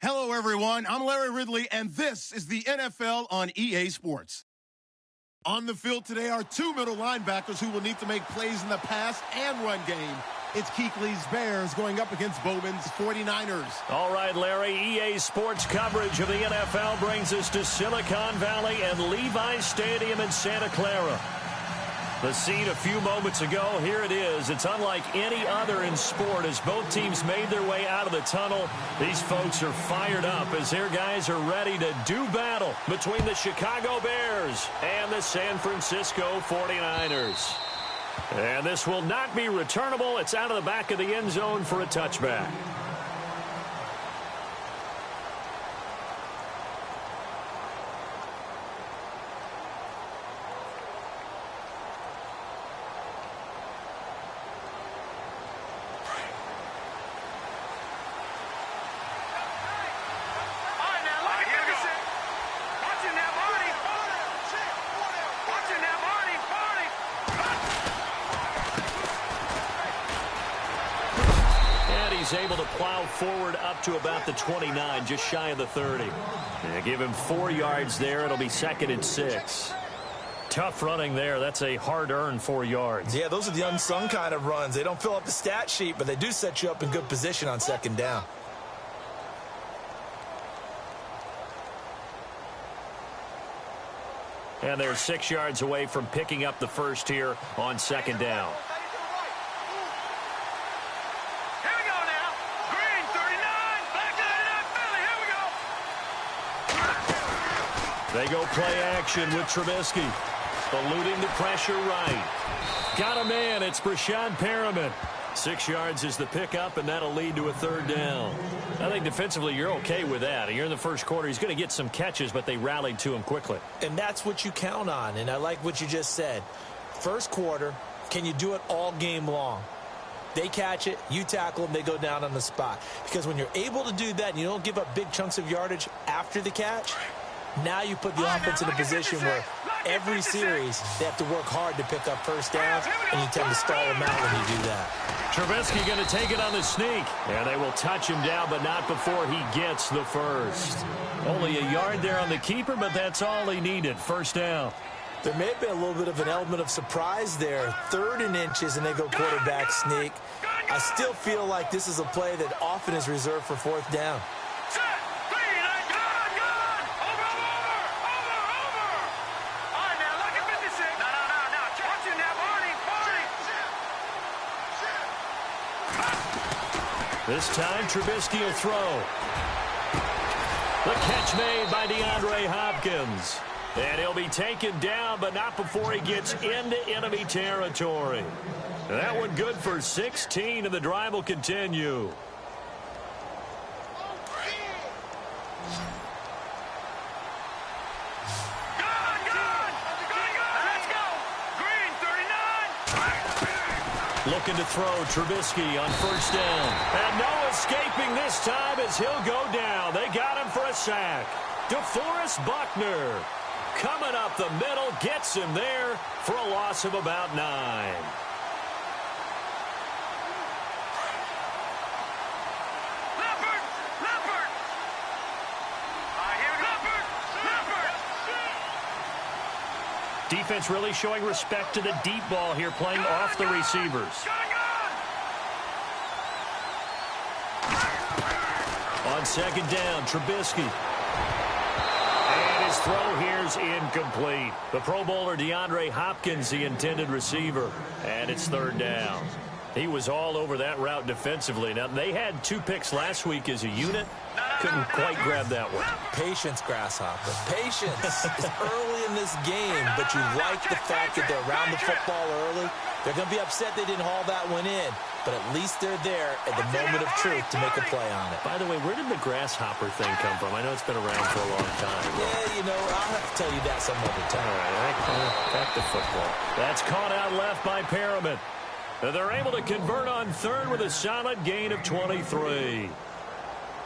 Hello, everyone. I'm Larry Ridley, and this is the NFL on EA Sports. On the field today are two middle linebackers who will need to make plays in the pass and run game. It's Kuechly's Bears going up against Bowman's 49ers. All right, Larry, EA Sports coverage of the NFL brings us to Silicon Valley and Levi's Stadium in Santa Clara. The scene a few moments ago, here it is. It's unlike any other in sport as both teams made their way out of the tunnel. These folks are fired up as their guys are ready to do battle between the Chicago Bears and the San Francisco 49ers. And this will not be returnable. It's out of the back of the end zone for a touchback. Able to plow forward up to about the 29, just shy of the 30. Give him 4 yards there. It'll be 2nd and 6. Tough running there. That's a hard-earned 4 yards. Yeah, those are the unsung kind of runs. They don't fill up the stat sheet, but they do set you up in good position on 2nd down. And they're 6 yards away from picking up the first here on 2nd down. They go play action with Trubisky. Eluding the pressure right. Got a man. It's Brashad Perriman. 6 yards is the pickup, and that'll lead to a 3rd down. I think defensively you're okay with that. You're in the first quarter. He's going to get some catches, but they rallied to him quickly. And that's what you count on, and I like what you just said. First quarter, can you do it all game long? They catch it, you tackle them, they go down on the spot. Because when you're able to do that and you don't give up big chunks of yardage after the catch, now you put the offense in a position where every series they have to work hard to pick up first downs, and you tend to stall them out when you do that. Trubisky going to take it on the sneak. And they will touch him down, but not before he gets the first. Only a yard there on the keeper, but that's all he needed. First down. There may have been a little bit of an element of surprise there. 3rd and inches, and they go quarterback sneak. I still feel like this is a play that often is reserved for 4th down. This time, Trubisky will throw. The catch made by DeAndre Hopkins. And he'll be taken down, but not before he gets into enemy territory. That one good for 16, and the drive will continue. Looking to throw Trubisky on 1st down. And no escaping this time as he'll go down. They got him for a sack. DeForest Buckner coming up the middle, gets him there for a loss of about 9. Defense really showing respect to the deep ball here, playing off the receivers. On 2nd down, Trubisky. And his throw here's incomplete. The Pro Bowler DeAndre Hopkins, the intended receiver. And it's 3rd down. He was all over that route defensively. Now, they had 2 picks last week as a unit. Couldn't quite grab that one. Patience, Grasshopper. Patience is early in this game, but you like the fact that they're around the football early. They're going to be upset they didn't haul that one in, but at least they're there at the moment of truth to make a play on it. By the way, where did the grasshopper thing come from? I know it's been around for a long time. Yeah, you know, I'll have to tell you that some other time. All right, back to football. That's caught out left by Perriman. They're able to convert on 3rd with a solid gain of 23.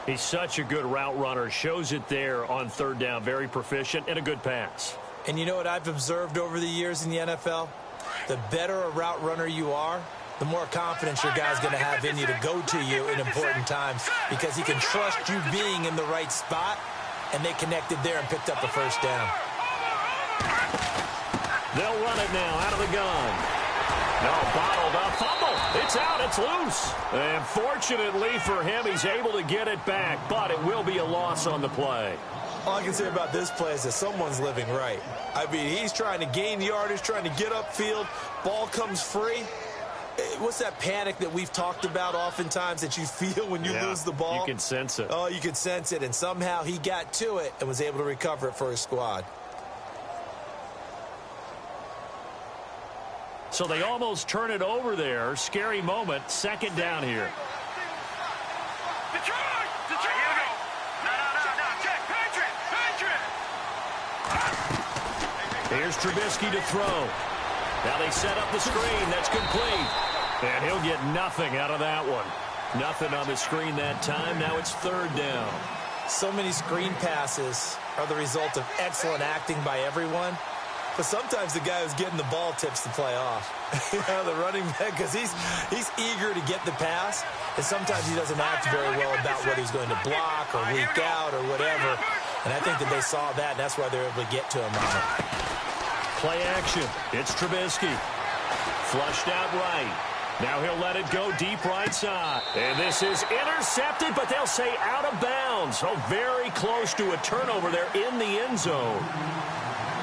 He's such a good route runner. Shows it there on 3rd down. Very proficient and a good pass. And you know what I've observed over the years in the NFL? The better a route runner you are, the more confidence your guy's going to have in you to go to you in important times because he can trust you being in the right spot, and they connected there and picked up the first down. They'll run it now out of the gun. No, bottled up. Fumble. It's out. It's loose. And fortunately for him, he's able to get it back, but it will be a loss on the play. All I can say about this play is that someone's living right. I mean, he's trying to gain yardage, trying to get upfield. Ball comes free. What's that panic that we've talked about oftentimes that you feel when you lose the ball? You can sense it. Oh, you can sense it, and somehow he got to it and was able to recover it for his squad. So they almost turn it over there. Scary moment. Second down here. Here's Trubisky to throw. Now they set up the screen. That's complete. And he'll get nothing out of that one. Nothing on the screen that time. Now it's third down. So many screen passes are the result of excellent acting by everyone. But sometimes the guy who's getting the ball tips the play off. The running back, because he's eager to get the pass, and sometimes he doesn't act very well about whether he's going to block or leak out or whatever. And I think that they saw that, and that's why they were able to get to him on it. Play action. It's Trubisky. Flushed out right. Now he'll let it go deep right side. And this is intercepted, but they'll say out of bounds. Oh, very close to a turnover there in the end zone.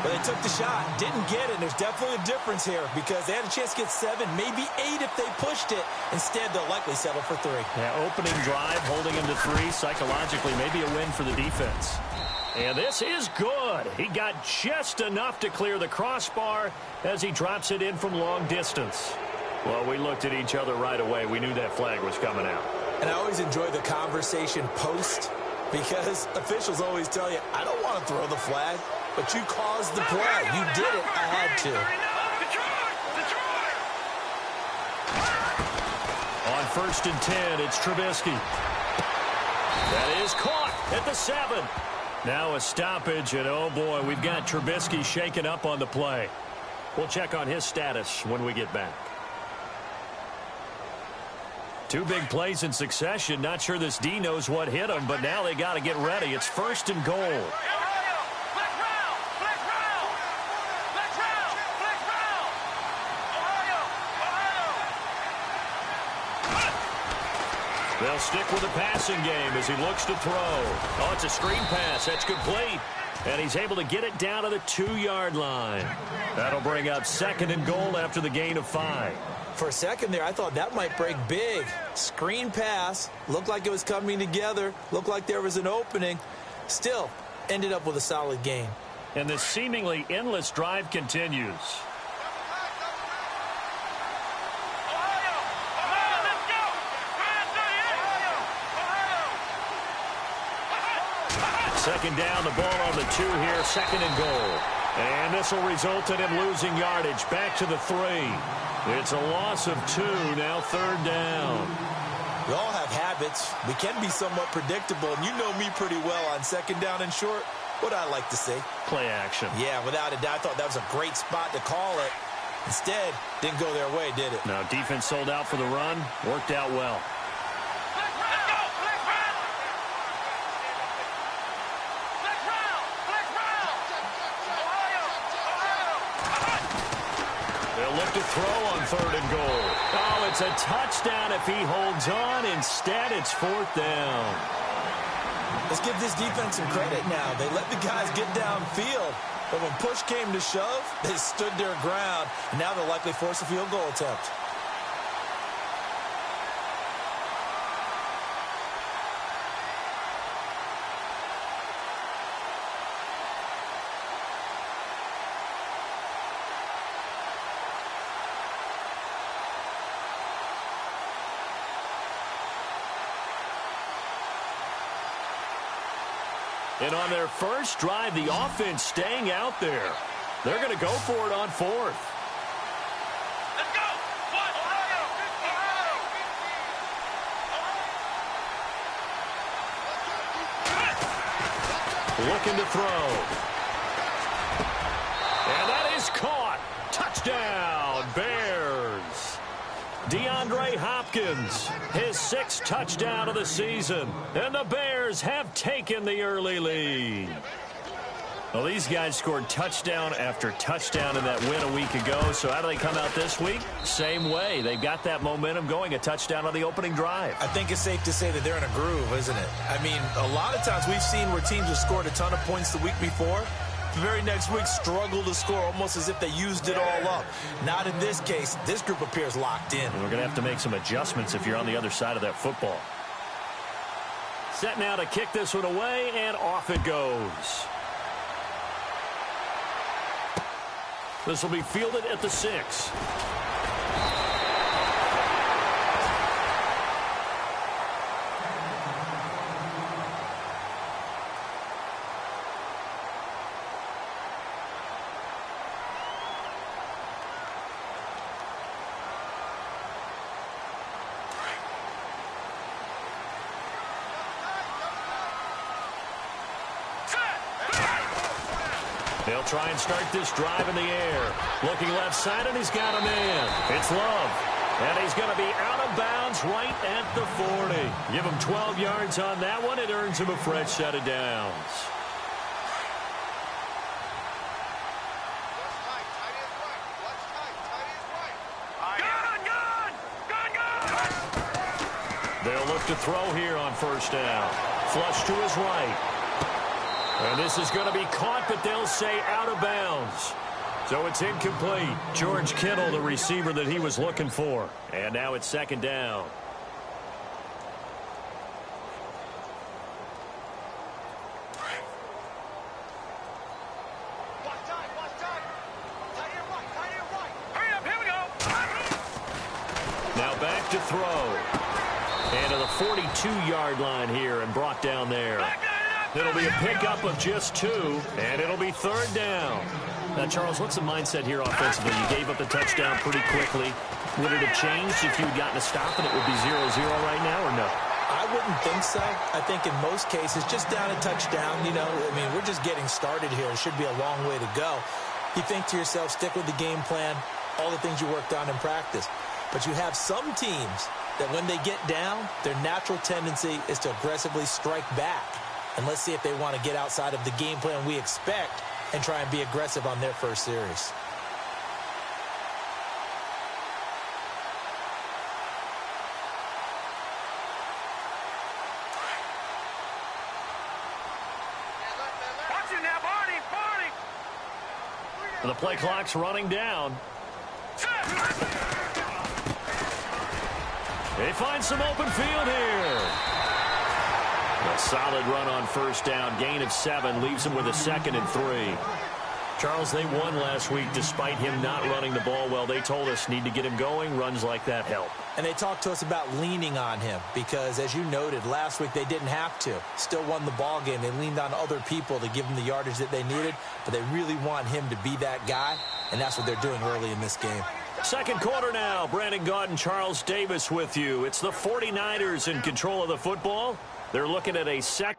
But they took the shot, didn't get it. There's definitely a difference here because they had a chance to get 7, maybe 8 if they pushed it. Instead, they'll likely settle for 3. Yeah, opening drive, holding him to 3. Psychologically, maybe a win for the defense. And this is good. He got just enough to clear the crossbar as he drops it in from long distance. Well, we looked at each other right away. We knew that flag was coming out. And I always enjoy the conversation post because officials always tell you, I don't want to throw the flag, but you caused the play. You did it. I had to. On 1st and 10, it's Trubisky. That is caught at the 7. Now a stoppage, and oh boy, we've got Trubisky shaken up on the play. We'll check on his status when we get back. 2 big plays in succession. Not sure this D knows what hit him, but now they got to get ready. It's 1st and goal. They'll stick with the passing game as he looks to throw. Oh, it's a screen pass. That's complete. And he's able to get it down to the 2-yard line. That'll bring up 2nd and goal after the gain of 5. For a second there, I thought that might break big. Screen pass. Looked like it was coming together. Looked like there was an opening. Still, ended up with a solid gain. And this seemingly endless drive continues. Second down, the ball on the 2 here, 2nd and goal. And this will result in him losing yardage back to the 3. It's a loss of 2, now 3rd down. We all have habits. We can be somewhat predictable, and you know me pretty well on 2nd down and short. What I like to see. Play action. Yeah, without a doubt, I thought that was a great spot to call it. Instead, didn't go their way, did it? No, defense sold out for the run. Worked out well. To throw on 3rd and goal. Oh, it's a touchdown if he holds on. Instead, it's 4th down. Let's give this defense some credit now. They let the guys get downfield, but when push came to shove, they stood their ground, and now they'll likely force a field goal attempt. And on their first drive, the offense staying out there. They're going to go for it on 4th. Let's go! Ohio! Looking to throw. And that is caught. Touchdown, Bears. DeAndre Hopkins, his 6th touchdown of the season. And the Bears have taken the early lead. Well, these guys scored touchdown after touchdown in that win a week ago. So how do they come out this week? Same way. They've got that momentum going, a touchdown on the opening drive. I think it's safe to say that they're in a groove, isn't it? I mean, a lot of times we've seen where teams have scored a ton of points the week before. The very next week struggle to score almost as if they used it all up. Not in this case. This group appears locked in. And we're going to have to make some adjustments if you're on the other side of that football. Set now to kick this one away, and off it goes. This will be fielded at the 6. They'll try and start this drive in the air. Looking left side, and he's got a man. It's Love. And he's going to be out of bounds right at the 40. Give him 12 yards on that one. It earns him a fresh set of downs. They'll look to throw here on first down. Flush to his right. And this is going to be caught, but they'll say out of bounds. So it's incomplete. George Kittle, the receiver that he was looking for. And now it's second down. Now back to throw. And to the 42-yard line here and brought down there. It'll be a pickup of just 2, and it'll be third down. Now, Charles, what's the mindset here offensively? You gave up the touchdown pretty quickly. Would it have changed if you had gotten a stop and it would be 0-0 right now, or no? I wouldn't think so. I think in most cases, just down a touchdown, you know, I mean, we're just getting started here. It should be a long way to go. You think to yourself, stick with the game plan, all the things you worked on in practice. But you have some teams that when they get down, their natural tendency is to aggressively strike back. And let's see if they want to get outside of the game plan we expect and try and be aggressive on their first series. The play clock's running down. They find some open field here. A solid run on first down. Gain of 7 leaves him with a 2nd and 3. Charles, they won last week despite him not running the ball well. They told us need to get him going. Runs like that help. And they talked to us about leaning on him because, as you noted, last week they didn't have to. Still won the ball game. They leaned on other people to give them the yardage that they needed, but they really want him to be that guy, and that's what they're doing early in this game. Second quarter now. Brandon Gaudin, Charles Davis with you. It's the 49ers in control of the football. They're looking at a second.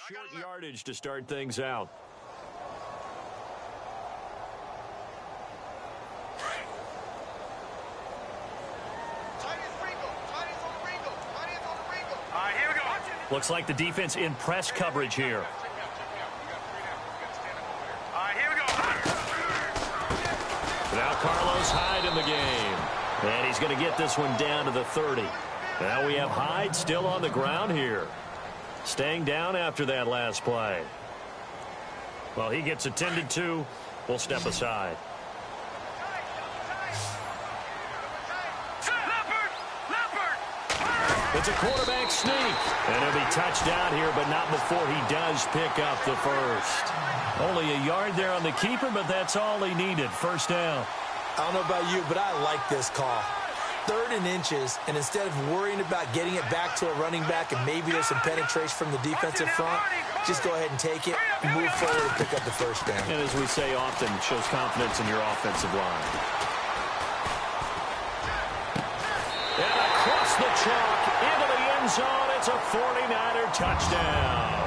Short yardage to start things out. Looks like the defense in press coverage here. Now Carlos Hyde in the game. And he's going to get this one down to the 30. Now we have Hyde still on the ground here. Staying down after that last play. Well, he gets attended to. We'll step aside. It's a quarterback sneak. And he'll be touched down here, but not before he does pick up the first. Only a yard there on the keeper, but that's all he needed. First down. I don't know about you, but I like this call. 3rd and inches, and instead of worrying about getting it back to a running back and maybe there's some penetration from the defensive front, just go ahead and take it, move forward, and pick up the first down. And as we say often, shows confidence in your offensive line. And across the chalk, into the end zone, it's a 49er touchdown.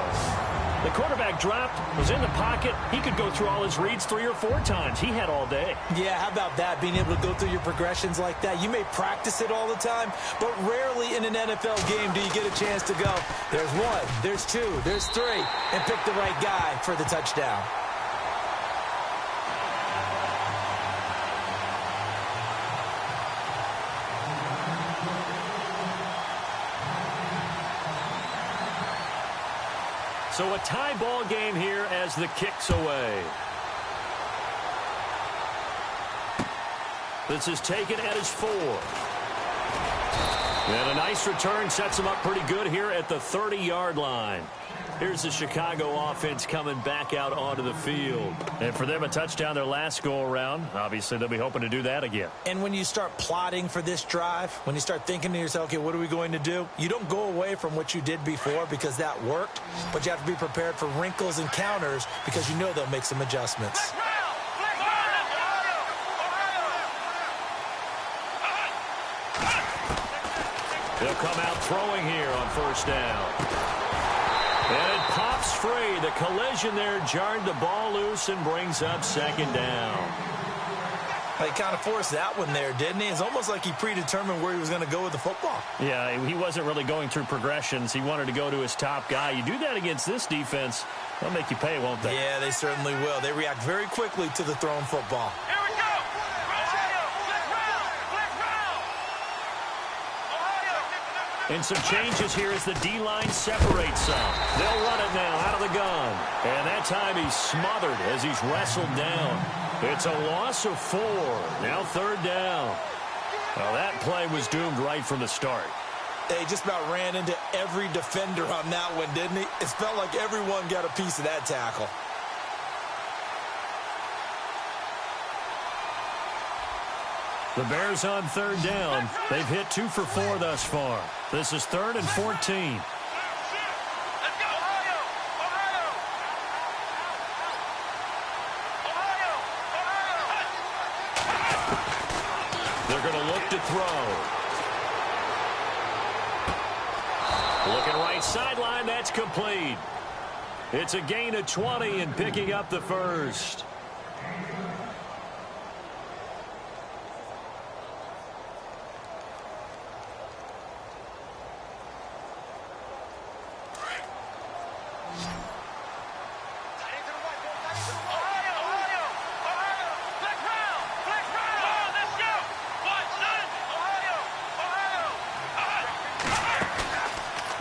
The quarterback dropped, was in the pocket. He could go through all his reads 3 or 4 times. He had all day. Yeah, how about that, being able to go through your progressions like that? You may practice it all the time, but rarely in an NFL game do you get a chance to go, there's 1, there's 2, there's 3, and pick the right guy for the touchdown. So a tie ball game here as the kick's away. This is taken at his 4. And a nice return sets him up pretty good here at the 30-yard line. Here's the Chicago offense coming back out onto the field. And for them, a touchdown their last go-around. Obviously, they'll be hoping to do that again. And when you start plotting for this drive, when you start thinking to yourself, okay, what are we going to do? You don't go away from what you did before because that worked, but you have to be prepared for wrinkles and counters because you know they'll make some adjustments. They'll come out throwing here on first down. And it pops free. The collision there jarred the ball loose and brings up second down. He kind of forced that one there, didn't he? It's almost like he predetermined where he was going to go with the football. Yeah, he wasn't really going through progressions. He wanted to go to his top guy. You do that against this defense, they'll make you pay, won't they? Yeah, they certainly will. They react very quickly to the thrown football. Here we go. Ohio, flick round, flick round. Ohio. And some changes here as the D-line separates some. They'll run it now out of the gun. And that time he's smothered as he's wrestled down. It's a loss of 4. Now 3rd down. Well, that play was doomed right from the start. They just about ran into every defender on that one, didn't he? It felt like everyone got a piece of that tackle. The Bears on 3rd down. They've hit 2 for 4 thus far. This is 3rd and 14. Let's go, Ohio. Ohio. Ohio. They're going to look to throw. Looking right sideline, that's complete. It's a gain of 20 and picking up the first.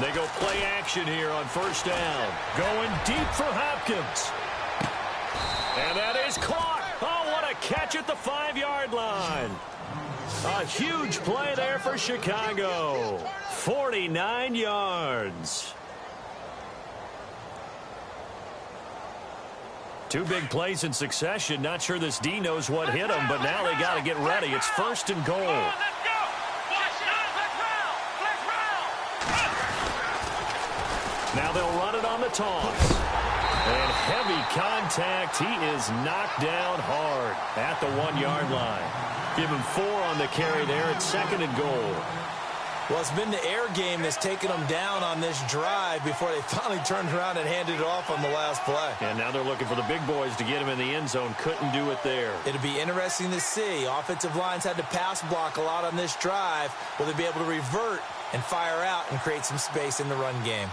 They go play action here on first down. Going deep for Hopkins. And that is caught. Oh, what a catch at the 5-yard line. A huge play there for Chicago. 49 yards. 2 big plays in succession. Not sure this D knows what hit him, but now they got to get ready. It's 1st and goal. Now they'll run it on the toss. And heavy contact. He is knocked down hard at the 1-yard line. Give him 4 on the carry there at 2nd and goal. Well, it's been the air game that's taken them down on this drive before they finally turned around and handed it off on the last play. And now they're looking for the big boys to get him in the end zone. Couldn't do it there. It'll be interesting to see. Offensive lines had to pass block a lot on this drive. Will they be able to revert and fire out and create some space in the run game?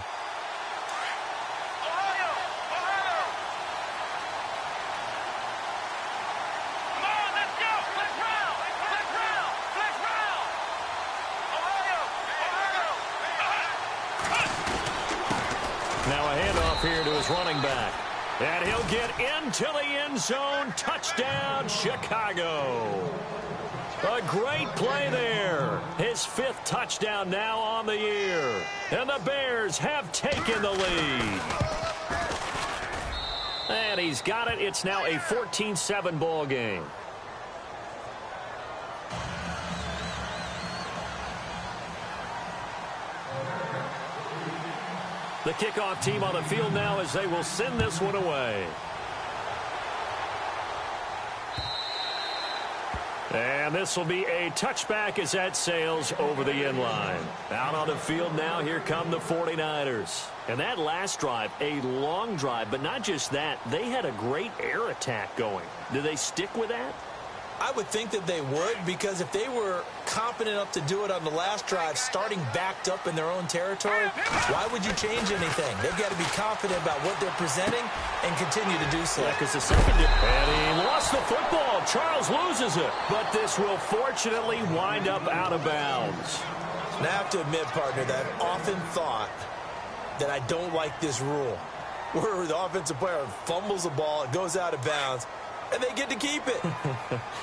Here to his running back. And he'll get into the end zone. Touchdown, Chicago. A great play there. His 5th touchdown now on the year. And the Bears have taken the lead. And he's got it. It's now a 14-7 ball game. The kickoff team on the field now as they will send this one away. And this will be a touchback as that sails over the end line. Out on the field now, here come the 49ers. And that last drive, a long drive, but not just that. They had a great air attack going. Do they stick with that? I would think that they would, because if they were confident enough to do it on the last drive, starting backed up in their own territory, why would you change anything? They've got to be confident about what they're presenting and continue to do so. Yeah, because the second... And he lost the football. Charles loses it. But this will fortunately wind up out of bounds. And I have to admit, partner, that I've often thought that I don't like this rule, where the offensive player fumbles the ball, it goes out of bounds, and they get to keep it.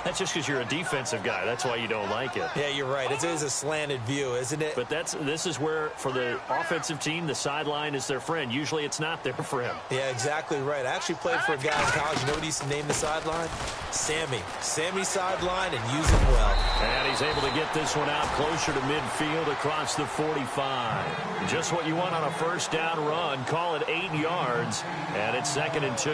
That's just because you're a defensive guy. That's why you don't like it. Yeah, you're right. It is a slanted view, isn't it? But this is where, for the offensive team, the sideline is their friend. Usually it's not their friend. Yeah, exactly right. I actually played for a guy in college. You know what he used to name the sideline? Sammy. Sammy sideline, and use him well. And he's able to get this one out closer to midfield across the 45. Just what you want on a first down run. Call it 8 yards, and it's 2nd and 2.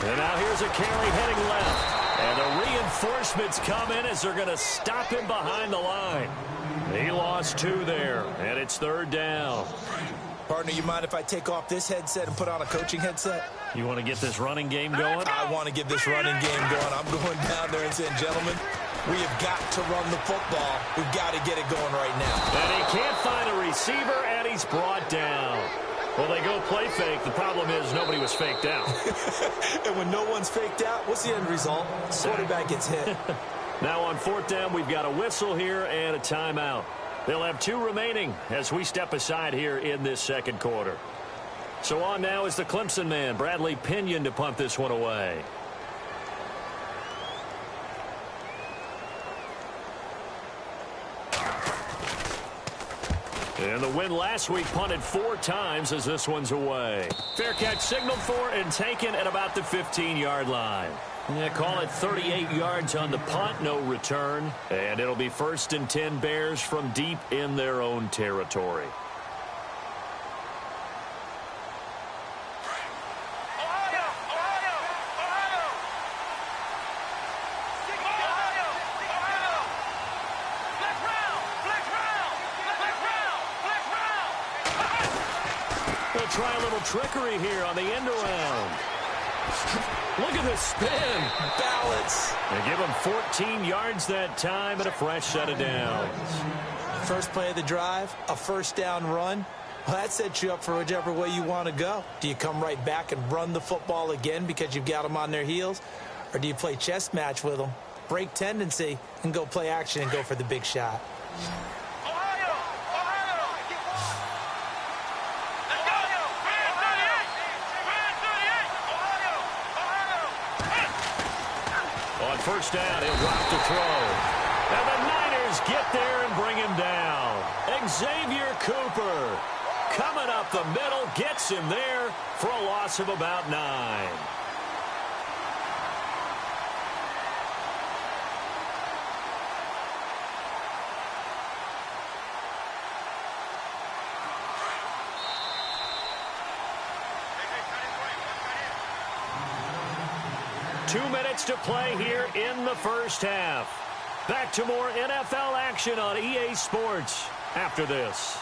And now here's a carry heading left. And the reinforcements come in as they're going to stop him behind the line. He lost 2 there, and it's 3rd down. Partner, you mind if I take off this headset and put on a coaching headset? You want to get this running game going? I want to get this running game going. I'm going down there and saying, gentlemen, we have got to run the football. We've got to get it going right now. And he can't find a receiver, and he's brought down. Well, they go play fake. The problem is nobody was faked out. And when no one's faked out, what's the end result? Quarterback gets hit. Now on 4th down, we've got a whistle here and a timeout. They'll have 2 remaining as we step aside here in this 2nd quarter. So on now is the Clemson man, Bradley Pinion, to punt this one away. And the win last week punted 4 times as this one's away. Fair catch signaled for and taken at about the 15-yard line. Yeah, call it 38 yards on the punt, no return. And it'll be 1st and 10 Bears from deep in their own territory. They'll try a little trickery here on the end around. Look at the spin. Balance. They give him 14 yards that time and a fresh set of downs. First play of the drive, a first down run. Well, that sets you up for whichever way you want to go. Do you come right back and run the football again because you've got them on their heels? Or do you play chess match with them, break tendency, and go play action and go for the big shot? On first down, he'll drop to throw. And the Niners get there and bring him down. Xavier Cooper coming up the middle, gets him there for a loss of about 9. Two minutes to play here in the first half. Back to more NFL action on EA Sports after this.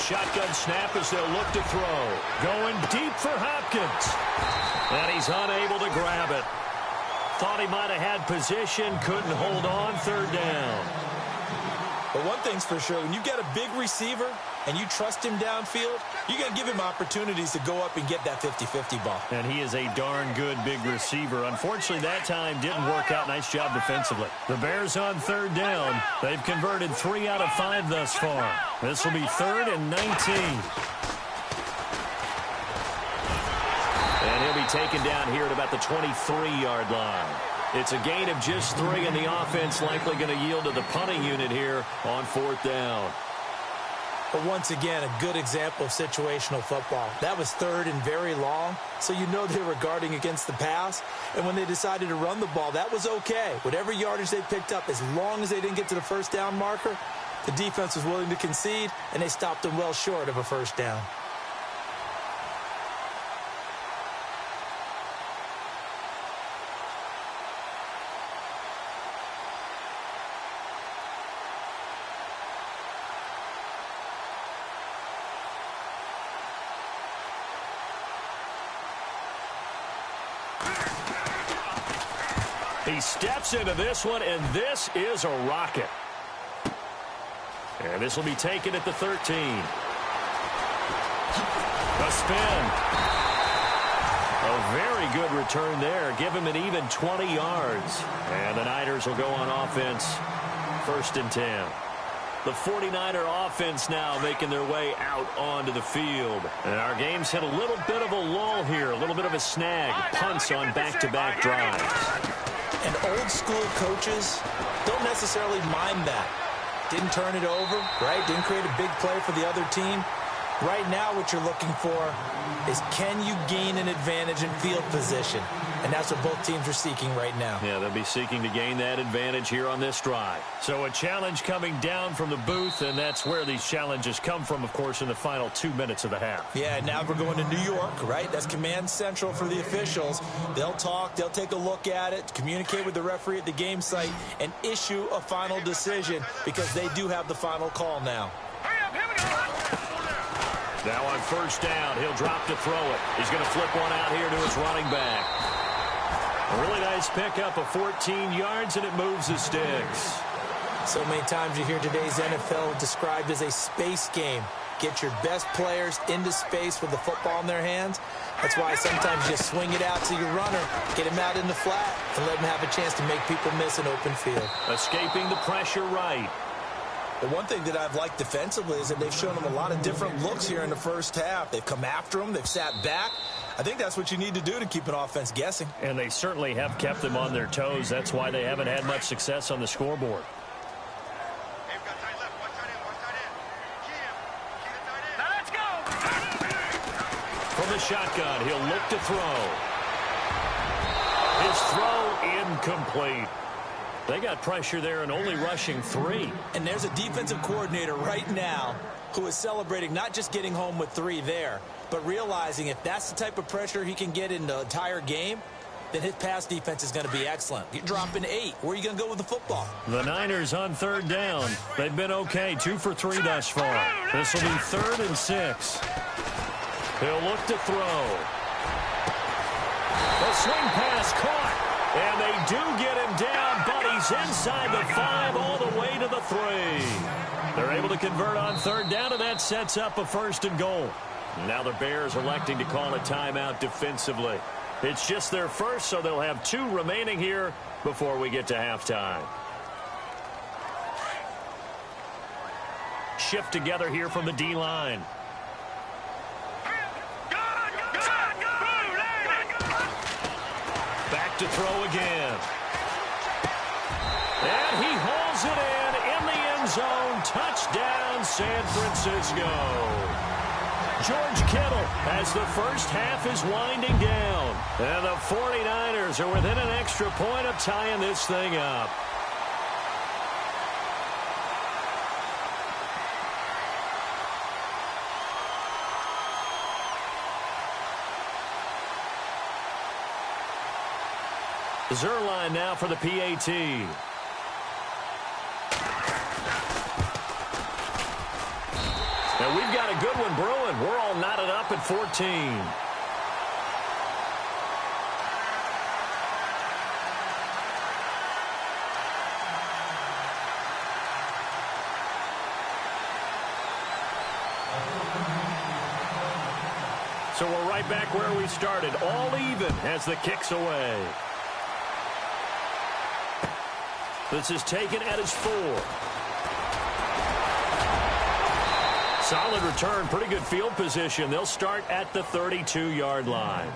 shotgun snap as they'll look to throw. Going deep for Hopkins. And he's unable to grab it. Thought he might have had position, couldn't hold on, third down. But one thing's for sure, when you get a big receiver and you trust him downfield, you're going to give him opportunities to go up and get that 50-50 ball. And he is a darn good big receiver. Unfortunately, that time didn't work out. Nice job defensively. The Bears on third down. They've converted 3 out of 5 thus far. This will be 3rd and 19. And he'll be taken down here at about the 23-yard line. It's a gain of just 3, and the offense likely going to yield to the punting unit here on 4th down. But once again, a good example of situational football. That was 3rd and very long, so you know they were guarding against the pass. And when they decided to run the ball, that was okay. Whatever yardage they picked up, as long as they didn't get to the first down marker, the defense was willing to concede, and they stopped them well short of a first down. He steps into this one, and this is a rocket. And this will be taken at the 13. A spin. A very good return there. Give him an even 20 yards. And the Niners will go on offense, 1st and 10. The 49er offense now making their way out onto the field. And our game's hit a little bit of a lull here, a little bit of a snag. Punts on back-to-back drives. And old-school coaches don't necessarily mind that. Didn't turn it over, right? Didn't create a big play for the other team. Right now, what you're looking for is, can you gain an advantage in field position? And that's what both teams are seeking right now. Yeah, they'll be seeking to gain that advantage here on this drive. So a challenge coming down from the booth, and that's where these challenges come from, of course, in the final 2 minutes of the half. Yeah, now we're going to New York, right? That's command central for the officials. They'll talk, they'll take a look at it, communicate with the referee at the game site, and issue a final decision because they do have the final call now. Now on first down, he'll drop to throw it. He's going to flip one out here to his running back. A really nice pickup of 14 yards, and it moves the sticks. So many times you hear today's NFL described as a space game. Get your best players into space with the football in their hands. That's why sometimes you just swing it out to your runner, get him out in the flat, and let him have a chance to make people miss an open field. Escaping the pressure right. The one thing that I've liked defensively is that they've shown them a lot of different looks here in the first half. They've come after them. They've sat back. I think that's what you need to do to keep an offense guessing. And they certainly have kept them on their toes. That's why they haven't had much success on the scoreboard. Now let's go. From the shotgun, he'll look to throw. His throw incomplete. They got pressure there and only rushing 3. And there's a defensive coordinator right now who is celebrating not just getting home with 3 there, but realizing if that's the type of pressure he can get in the entire game, then his pass defense is going to be excellent. You're dropping 8. Where are you going to go with the football? The Niners on third down. They've been okay, 2 for 3 thus far. This will be 3rd and 6. He'll look to throw. The swing pass caught. And they do get him down, but he's inside the 5 all the way to the 3. They're able to convert on third down, and that sets up a 1st and goal. Now the Bears electing to call a timeout defensively. It's just their first, so they'll have 2 remaining here before we get to halftime. Shift together here from the D-line. Back to throw again. And he hauls it in the end zone. Touchdown, San Francisco. George Kittle as the first half is winding down. And the 49ers are within an extra point of tying this thing up. Zerline now for the PAT. And we've got a good one brewing. We're all knotted up at 14. So we're right back where we started, all even as the kick's away. This is taken at his 4. Solid return, pretty good field position. They'll start at the 32-yard line.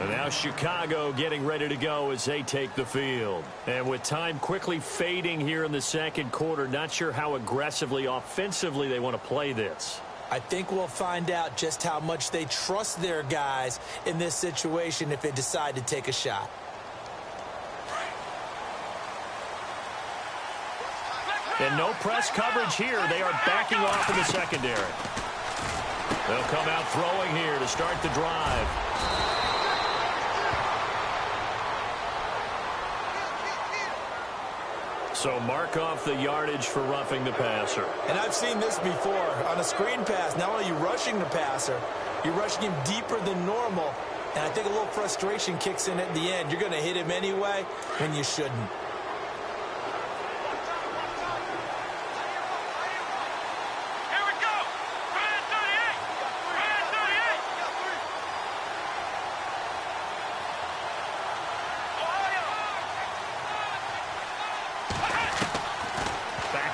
And now Chicago getting ready to go as they take the field. And with time quickly fading here in the second quarter, not sure how aggressively, offensively they want to play this. I think we'll find out just how much they trust their guys in this situation if they decide to take a shot. And no press coverage here. They are backing off in the secondary. They'll come out throwing here to start the drive. So mark off the yardage for roughing the passer. And I've seen this before. On a screen pass, not only are you rushing the passer, you're rushing him deeper than normal. And I think a little frustration kicks in at the end. You're going to hit him anyway when you shouldn't.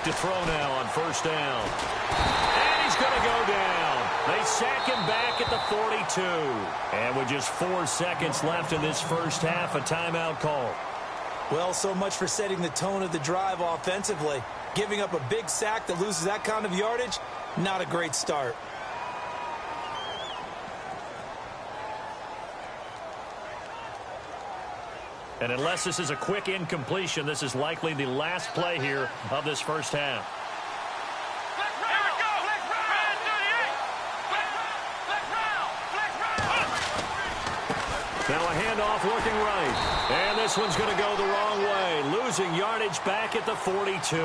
To throw now on first down. And he's going to go down. They sack him back at the 42. And with just 4 seconds left in this first half, a timeout call. Well, so much for setting the tone of the drive offensively. Giving up a big sack that loses that kind of yardage, not a great start. And unless this is a quick incompletion, this is likely the last play here of this first half. Now a handoff looking right. And this one's going to go the wrong way. Losing yardage back at the 42.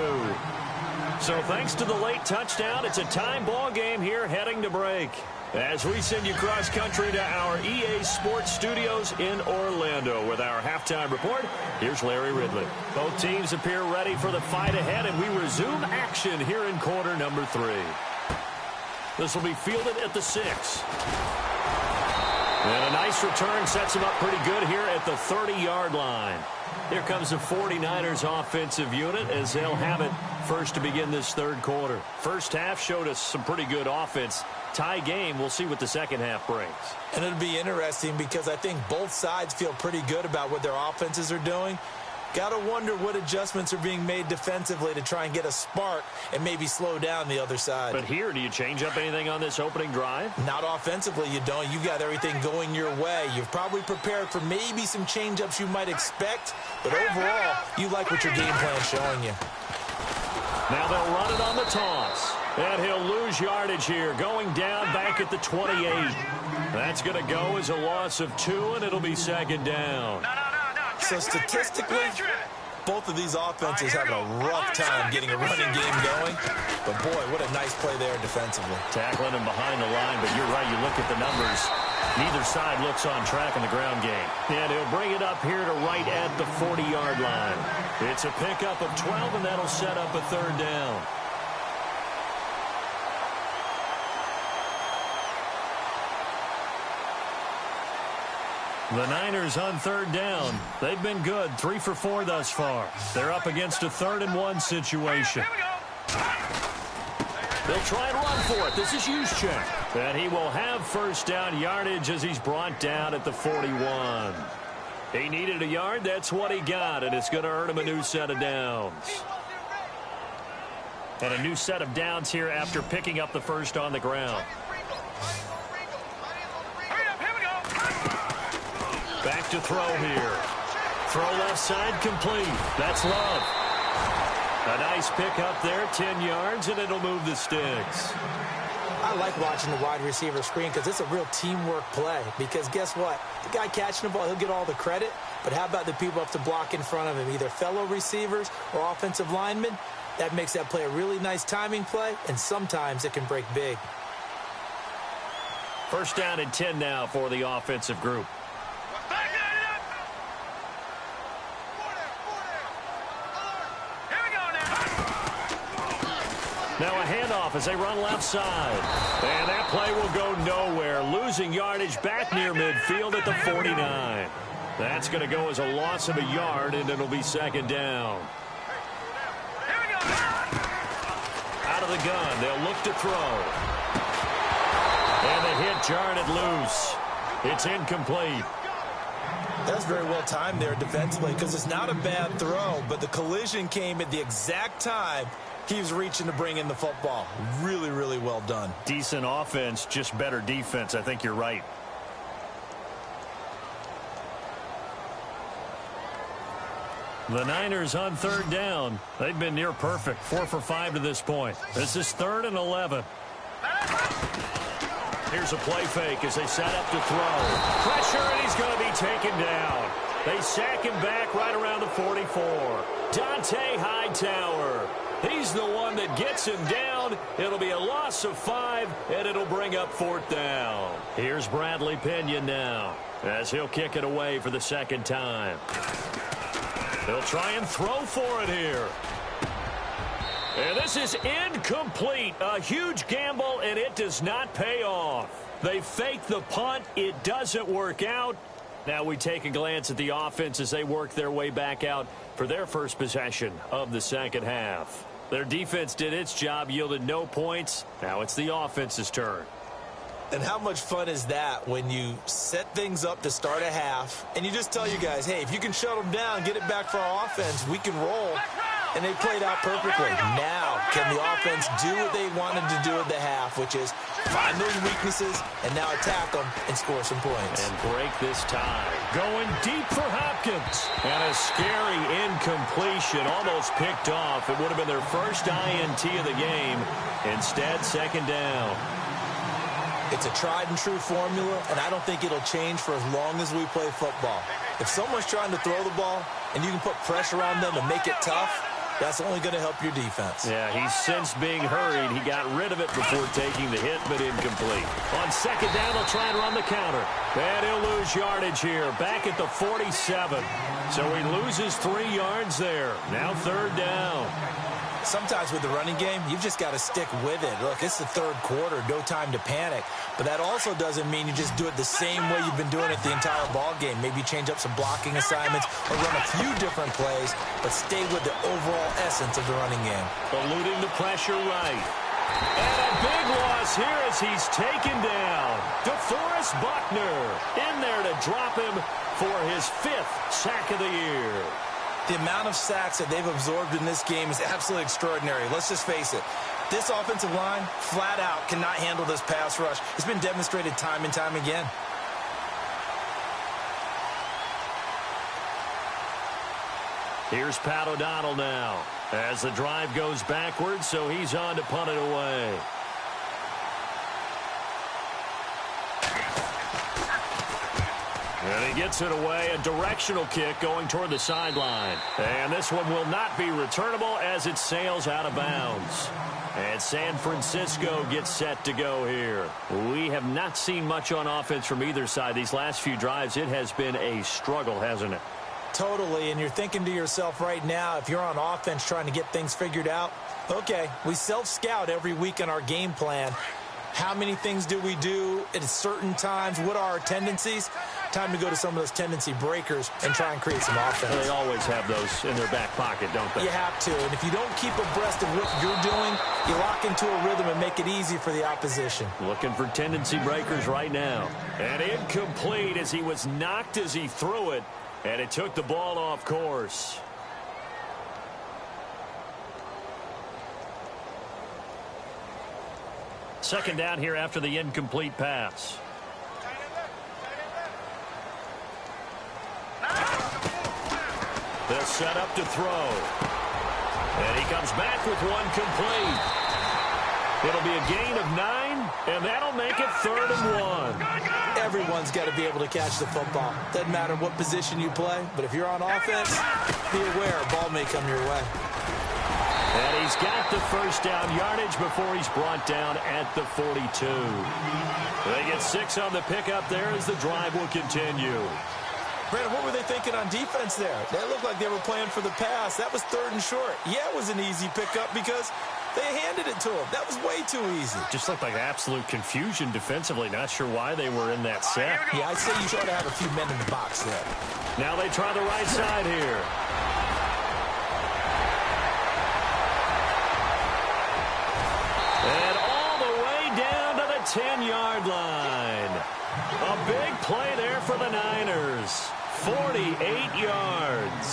So thanks to the late touchdown, it's a time ball game here heading to break. As we send you cross-country to our EA Sports Studios in Orlando with our halftime report, here's Larry Ridley. Both teams appear ready for the fight ahead, and we resume action here in quarter number 3. This will be fielded at the 6. And a nice return sets him up pretty good here at the 30-yard line. Here comes the 49ers offensive unit as they'll have it first to begin this third quarter. First half showed us some pretty good offense. Tie game, we'll see what the second half brings. And it'll be interesting because I think both sides feel pretty good about what their offenses are doing. Got to wonder what adjustments are being made defensively to try and get a spark and maybe slow down the other side. But here, do you change up anything on this opening drive? Not offensively, you don't. You've got everything going your way. You've probably prepared for maybe some change-ups you might expect, but overall, you like what your game plan's showing you. Now they'll run it on the toss. And he'll lose yardage here, going down back at the 28. That's going to go as a loss of 2, and it'll be second down. So statistically, both of these offenses have a rough time getting a running game going. But, boy, what a nice play there defensively. Tackling him behind the line, but you're right, you look at the numbers. Neither side looks on track in the ground game. And he'll bring it up here to right at the 40-yard line. It's a pickup of 12, and that'll set up a third down. The Niners on third down. They've been good, 3 for 4 thus far. They're up against a 3rd-and-1 situation. They'll try and run for it. This is Juszczyk. And he will have first down yardage as he's brought down at the 41. He needed a yard. That's what he got, and it's going to earn him a new set of downs. And a new set of downs here after picking up the first on the ground. Back to throw here. Throw left side complete. That's Love. A nice pick up there, 10 yards, and it'll move the sticks. I like watching the wide receiver screen because it's a real teamwork play. Because guess what? The guy catching the ball, he'll get all the credit. But how about the people up to block in front of him, either fellow receivers or offensive linemen? That makes that play a really nice timing play, and sometimes it can break big. First down and 10 now for the offensive group. Now a handoff as they run left side. And that play will go nowhere. Losing yardage back near midfield at the 49. That's going to go as a loss of a yard, and it'll be second down. Out of the gun, they'll look to throw. And the hit jarred it loose. It's incomplete. That was very well timed there defensively because it's not a bad throw, but the collision came at the exact time he was reaching to bring in the football. Really, really well done. Decent offense, just better defense. I think you're right. The Niners on third down. They've been near perfect. 4 for 5 to this point. This is 3rd and 11. Here's a play fake as they set up to throw. Pressure, and he's going to be taken down. They sack him back right around the 44. Dante Hightower. He's the one that gets him down. It'll be a loss of 5, and it'll bring up 4th down. Here's Bradley Pinion now as he'll kick it away for the second time. He'll try and throw for it here. And this is incomplete. A huge gamble, and it does not pay off. They fake the punt. It doesn't work out. Now we take a glance at the offense as they work their way back out for their first possession of the second half. Their defense did its job, yielded no points. Now it's the offense's turn. And how much fun is that when you set things up to start a half and you just tell you guys, hey, if you can shut them down, get it back for our offense, we can roll. And they played out perfectly. Now, can the offense do what they wanted to do at the half, which is find those weaknesses and now attack them and score some points. And break this tie. Going deep for Hopkins. And a scary incompletion, almost picked off. It would have been their first INT of the game. Instead, second down. It's a tried-and-true formula, and I don't think it'll change for as long as we play football. If someone's trying to throw the ball and you can put pressure on them and make it tough, that's only going to help your defense. Yeah, he's since being hurried. He got rid of it before taking the hit, but incomplete. On second down, they'll try and run the counter. And he'll lose yardage here, back at the 47. So he loses 3 yards there. Now third down. Sometimes with the running game, you've just got to stick with it. Look, it's the third quarter, no time to panic. But that also doesn't mean you just do it the same way you've been doing it the entire ball game. Maybe change up some blocking assignments or run a few different plays, but stay with the overall essence of the running game. Eluding the pressure right. And a big loss here as he's taken down. DeForest Buckner in there to drop him for his 5th sack of the year. The amount of sacks that they've absorbed in this game is absolutely extraordinary. Let's just face it. This offensive line, flat out, cannot handle this pass rush. It's been demonstrated time and time again. Here's Pat O'Donnell now as the drive goes backwards, so he's on to punt it away. And he gets it away, a directional kick going toward the sideline. And this one will not be returnable as it sails out of bounds. And San Francisco gets set to go here. We have not seen much on offense from either side. These last few drives, it has been a struggle, hasn't it? Totally, and you're thinking to yourself right now, if you're on offense trying to get things figured out, okay, we self-scout every week in our game plan. How many things do we do at certain times? What are our tendencies? Time to go to some of those tendency breakers and try and create some offense. They always have those in their back pocket, don't they? You have to. And if you don't keep abreast of what you're doing, you lock into a rhythm and make it easy for the opposition. Looking for tendency breakers right now. And incomplete as he was knocked as he threw it. And it took the ball off course. Second down here after the incomplete pass. They'll set up to throw. And he comes back with one complete. It'll be a gain of 9, and that'll make it 3rd and 1. Everyone's got to be able to catch the football. Doesn't matter what position you play, but if you're on offense, be aware a ball may come your way. And he's got the first down yardage before he's brought down at the 42. They get 6 on the pickup there as the drive will continue. Brandon, what were they thinking on defense there? They looked like they were playing for the pass. That was 3rd and short. Yeah, it was an easy pickup because they handed it to him. That was way too easy. Just looked like absolute confusion defensively. Not sure why they were in that set. Yeah, I'd say you try to have a few men in the box there. Now they try the right side here. And all the way down to the 10-yard line. A big play there for the Niners. 48 yards.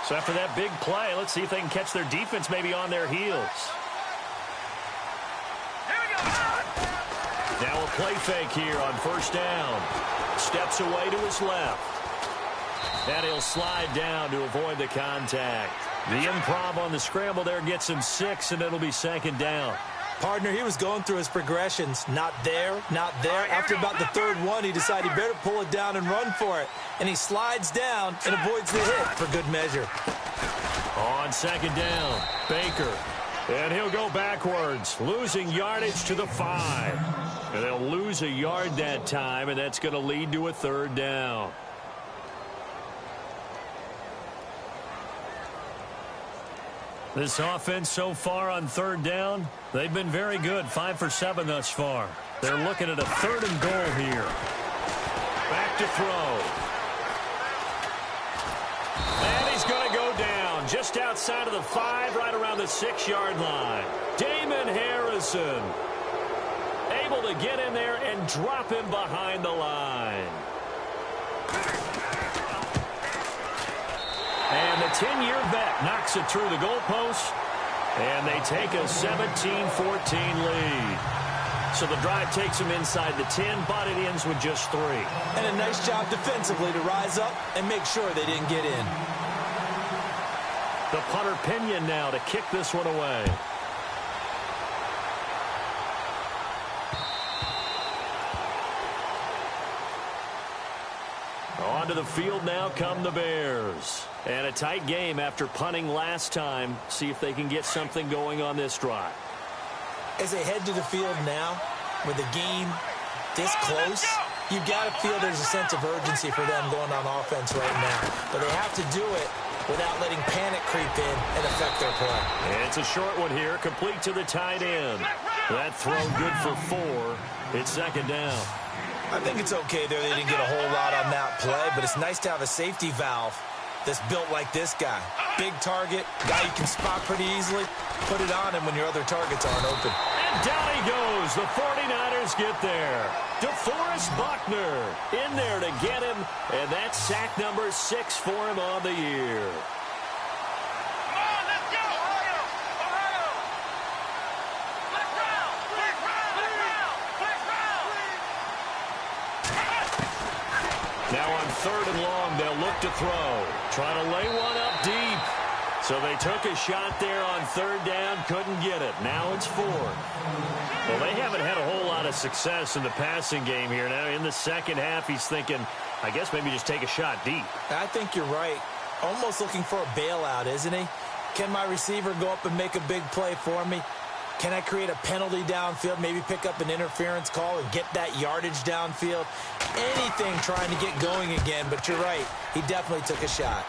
So after that big play, let's see if they can catch their defense maybe on their heels. Now a play fake here on first down. Steps away to his left. And he'll slide down to avoid the contact. The improv on the scramble there gets him 6, and it'll be 2nd down. Partner, he was going through his progressions. Not there, not there. After about the 3rd one, he decided he better pull it down and run for it. And he slides down and avoids the hit for good measure. On 2nd down, Baker. And he'll go backwards, losing yardage to the 5. And they'll lose a yard that time, and that's going to lead to a 3rd down. This offense so far on 3rd down, they've been very good. 5 for 7 thus far. They're looking at a 3rd and goal here. Back to throw. And he's going to go down just outside of the 5, right around the 6-yard line. Damon Harrison able to get in there and drop him behind the line. And the 10-year vet knocks it through the goalpost, and they take a 17-14 lead. So the drive takes them inside the 10, but it ends with just 3. And a nice job defensively to rise up and make sure they didn't get in. The punter Pinion now to kick this one away. Onto the field now come the Bears. And a tight game after punting last time. See if they can get something going on this drive. As they head to the field now, with the game this close, you've got to feel there's a sense of urgency for them going on offense right now. But they have to do it without letting panic creep in and affect their play. And it's a short one here, complete to the tight end. That throw good for 4. It's 2nd down. I think it's okay there. They didn't get a whole lot on that play, but it's nice to have a safety valve that's built like this guy. Big target, guy you can spot pretty easily. Put it on him when your other targets aren't open. And down he goes. The 49ers get there. DeForest Buckner in there to get him, and that's sack number 6 for him on the year. Now on 3rd and long, they'll look to throw. Trying to lay one up deep. So they took a shot there on 3rd down, couldn't get it. Now it's 4th. Well, they haven't had a whole lot of success in the passing game here. Now in the second half, he's thinking, I guess maybe just take a shot deep. I think you're right. Almost looking for a bailout, isn't he? Can my receiver go up and make a big play for me? Can I create a penalty downfield, maybe pick up an interference call and get that yardage downfield? Anything trying to get going again, but you're right. He definitely took a shot.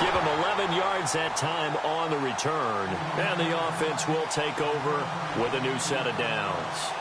Give him 11 yards that time on the return. And the offense will take over with a new set of downs.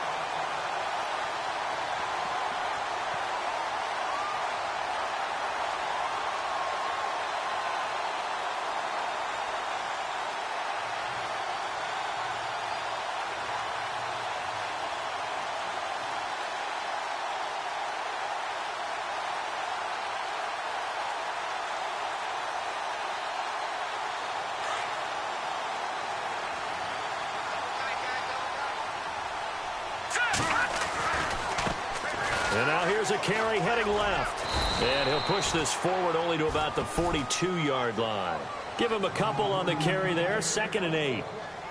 And now here's a carry heading left. And he'll push this forward only to about the 42-yard line. Give him a couple on the carry there. 2nd and 8.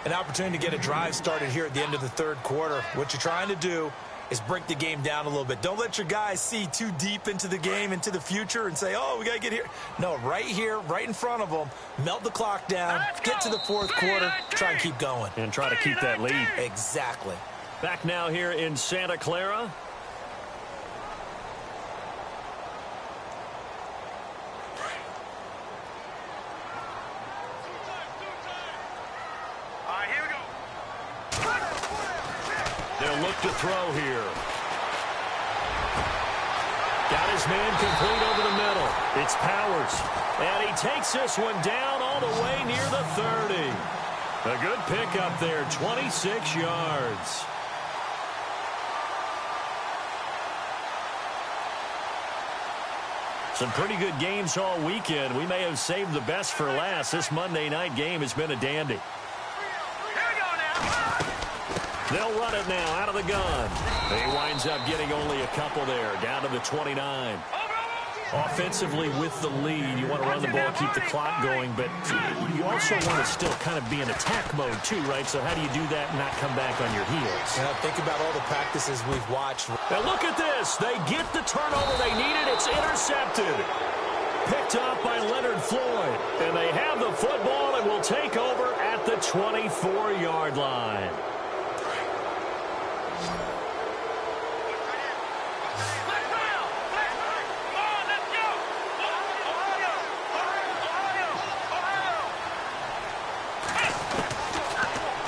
An opportunity to get a drive started here at the end of the 3rd quarter. What you're trying to do is break the game down a little bit. Don't let your guys see too deep into the game, into the future, and say, oh, we got to get here. No, right here, right in front of them, melt the clock down, get to the fourth quarter, try and keep going. And try to keep that lead. Exactly. Back now here in Santa Clara. They'll look to throw here. Got his man complete over the middle. It's Powers. And he takes this one down all the way near the 30. A good pickup there, 26 yards. Some pretty good games all weekend. We may have saved the best for last. This Monday night game has been a dandy. They'll run it now out of the gun. He winds up getting only a couple there, down to the 29. Offensively with the lead, you want to run the ball, keep the clock going, but you also want to still kind of be in attack mode too, right? So how do you do that and not come back on your heels? Now think about all the practices we've watched. Now look at this. They get the turnover they needed. It's intercepted. Picked up by Leonard Floyd. And they have the football and will take over at the 24-yard line.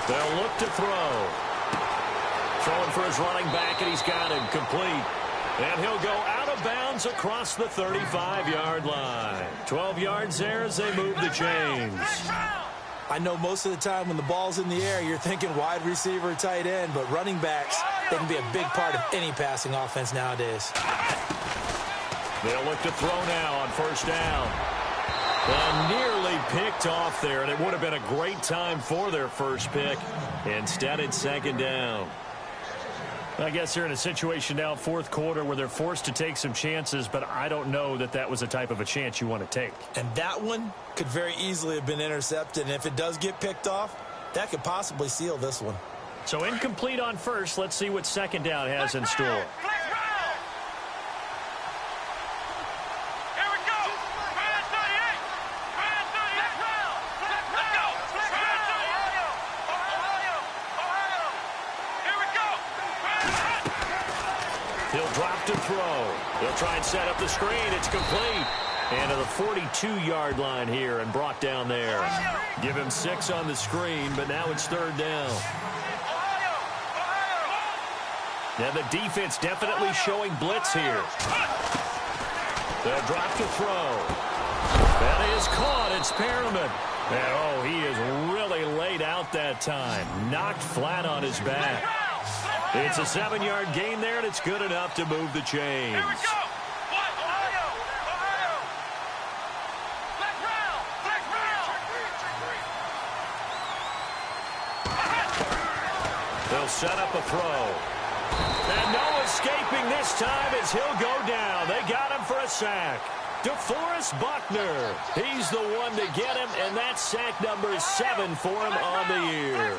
They'll look to throw. Throwing for his running back, and he's got him complete. And he'll go out of bounds across the 35-yard line. 12 yards there as they move the chains. I know most of the time when the ball's in the air, you're thinking wide receiver, tight end, but running backs, they can be a big part of any passing offense nowadays. They'll look to throw now on first down. And nearly picked off there, and it would have been a great time for their first pick. Instead, it's second down. I guess they're in a situation now, fourth quarter, where they're forced to take some chances, but I don't know that that was the type of a chance you want to take. And that one could very easily have been intercepted, and if it does get picked off, that could possibly seal this one. So incomplete on first. Let's see what second down has in store. He'll drop to throw. He'll try and set up the screen. It's complete. And to the 42-yard line here and brought down there. Give him 6 on the screen, but now it's third down. Now the defense definitely showing blitz here. They'll drop to throw. That is caught. It's Perriman. And, oh, he is really laid out that time. Knocked flat on his back. It's a 7-yard gain there, and it's good enough to move the chains. Here we go. They'll set up a throw. And no escaping this time as he'll go down. They got him for a sack. DeForest Buckner. He's the one to get him, and that's sack number 7 for him on the year.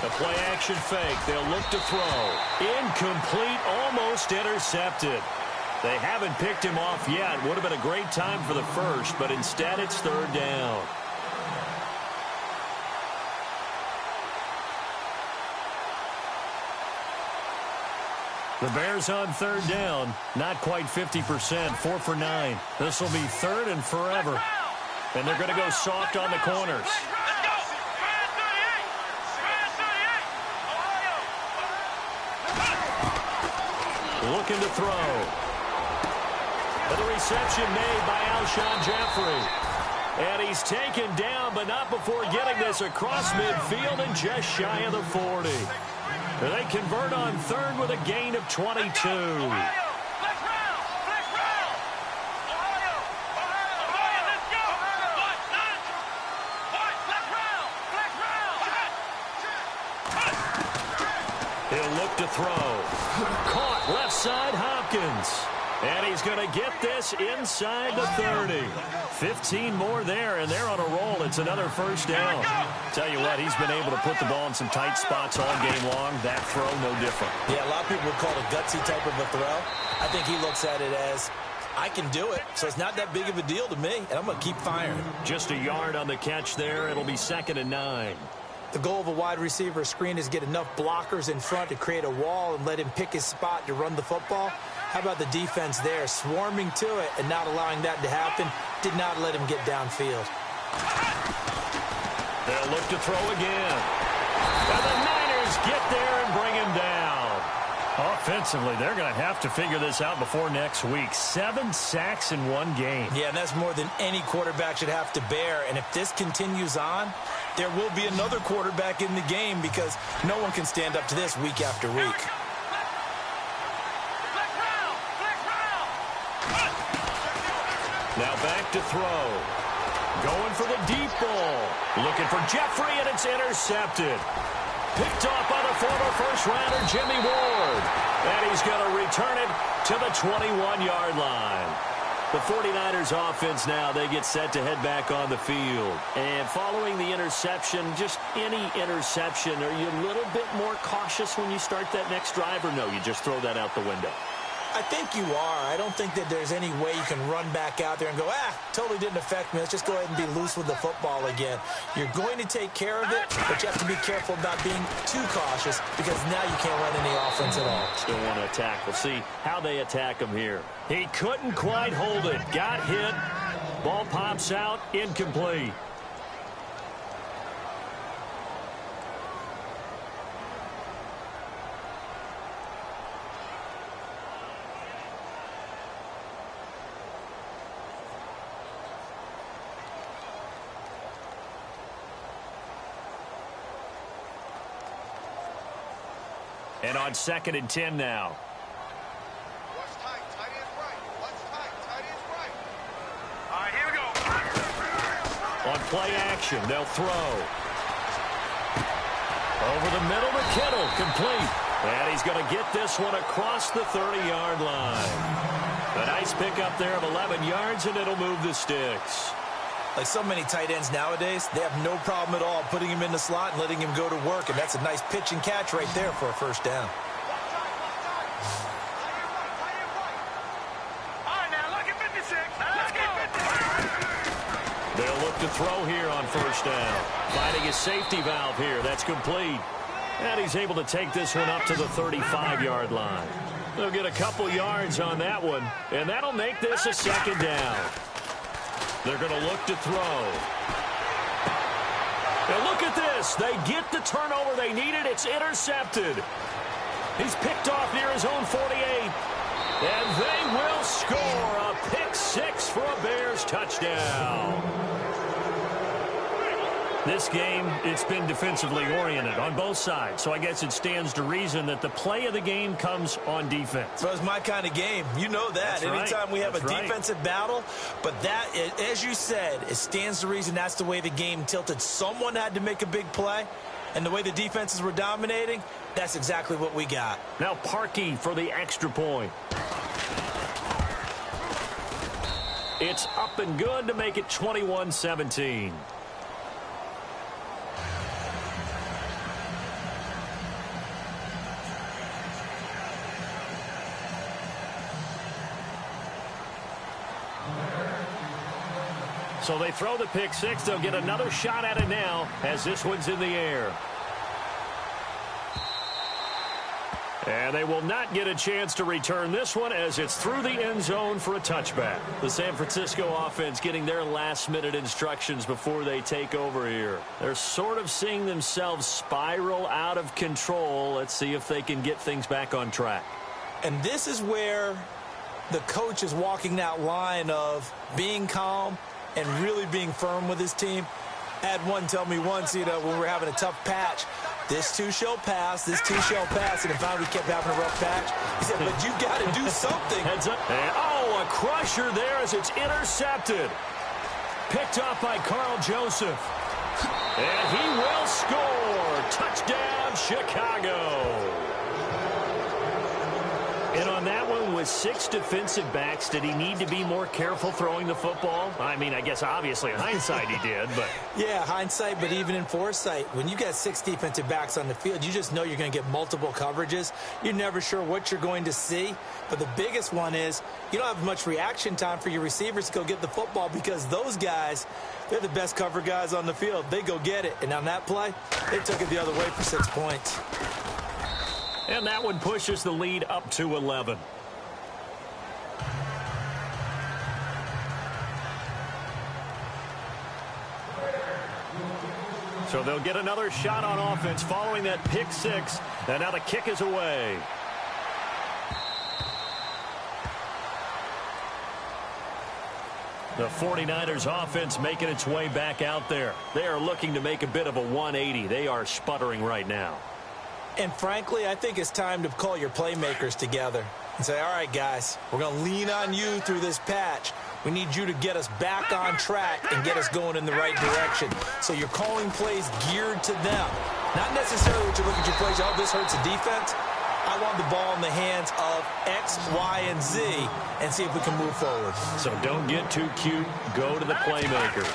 The play-action fake. They'll look to throw. Incomplete, almost intercepted. They haven't picked him off yet. Would have been a great time for the first, but instead it's third down. The Bears on third down. Not quite 50%. 4 for 9. This will be third and forever. And they're going to go soft on the corners. Looking to throw. And the reception made by Alshon Jeffrey. And he's taken down, but not before getting this across midfield and just shy of the 40. And they convert on third with a gain of 22. He'll look to throw. Caught left side, Hopkins. And he's going to get this inside the 30. 15 more there, and they're on a roll. It's another first down. Tell you what, he's been able to put the ball in some tight spots all game long. That throw, no different. Yeah, a lot of people would call it a gutsy type of a throw. I think he looks at it as, I can do it, so it's not that big of a deal to me, and I'm going to keep firing. Just a yard on the catch there. It'll be 2nd and 9. The goal of a wide receiver screen is get enough blockers in front to create a wall and let him pick his spot to run the football. How about the defense there, swarming to it and not allowing that to happen? Did not let him get downfield. They'll look to throw again. And the Niners get there and bring him down. Offensively, they're going to have to figure this out before next week. 7 sacks in one game. Yeah, and that's more than any quarterback should have to bear. And if this continues on, there will be another quarterback in the game because no one can stand up to this week after week. Now back to throw. Going for the deep ball. Looking for Jeffrey, and it's intercepted. Picked off by the former first-rounder Jimmy Ward. And he's going to return it to the 21-yard line. The 49ers offense now, they get set to head back on the field. And following the interception, just any interception, are you a little bit more cautious when you start that next drive, or no, you just throw that out the window? I think you are. I don't think that there's any way you can run back out there and go, totally didn't affect me. Let's just go ahead and be loose with the football again. You're going to take care of it, but you have to be careful about being too cautious because now you can't run any offense at all. Still want to attack. We'll see how they attack him here. He couldn't quite hold it. Got hit. Ball pops out. Incomplete. And on 2nd and 10 now. What's tight? Tight end right. What's tight? Tight end right. All right, here we go. On play action, they'll throw. Over the middle to Kittle, complete. And he's going to get this one across the 30-yard line. A nice pickup there of 11 yards, and it'll move the sticks. Like so many tight ends nowadays, they have no problem at all putting him in the slot and letting him go to work. And that's a nice pitch and catch right there for a first down. All right, now look at 56. Let's go. They'll look to throw here on first down. Finding his safety valve here. That's complete. And he's able to take this one up to the 35-yard line. They'll get a couple yards on that one, and that'll make this a 2nd down. They're going to look to throw. And look at this. They get the turnover they needed. It's intercepted. He's picked off near his own 48. And they will score a pick 6 for a Bears touchdown. This game, it's been defensively oriented on both sides. So I guess it stands to reason that the play of the game comes on defense. Well, it's my kind of game. You know that. That's right. Anytime we have That's a right. defensive battle. But that, as you said, it stands to reason that's the way the game tilted. Someone had to make a big play. And the way the defenses were dominating, that's exactly what we got. Now Parkey for the extra point. It's up and good to make it 21-17. So they throw the pick 6. They'll get another shot at it now as this one's in the air. And they will not get a chance to return this one as it's through the end zone for a touchback. The San Francisco offense getting their last-minute instructions before they take over here. They're sort of seeing themselves spiral out of control. Let's see if they can get things back on track. And this is where the coach is walking that line of being calm and really being firm with his team. I had one tell me once, when we were having a tough patch, this too shall pass, this too shall pass, and finally we kept having a rough patch. He said, but you got to do something. Heads up. And, a crusher there as it's intercepted. Picked off by Carl Joseph. And he will score. Touchdown, Chicago. And on that one, with 6 defensive backs, did he need to be more careful throwing the football? I mean, I guess obviously in hindsight he did, but... Yeah, hindsight, but even in foresight, when you got 6 defensive backs on the field, you just know you're going to get multiple coverages. You're never sure what you're going to see. But the biggest one is you don't have much reaction time for your receivers to go get the football because those guys, they're the best cover guys on the field. They go get it. And on that play, they took it the other way for 6 points. And that one pushes the lead up to 11. So they'll get another shot on offense following that pick 6. And now the kick is away. The 49ers offense making its way back out there. They are looking to make a bit of a 180. They are sputtering right now. And frankly, I think it's time to call your playmakers together and say, all right, guys, we're going to lean on you through this patch. We need you to get us back on track and get us going in the right direction. So you're calling plays geared to them. Not necessarily what you look at your plays, oh, this hurts the defense. I want the ball in the hands of X, Y, and Z and see if we can move forward. So don't get too cute. Go to the playmakers.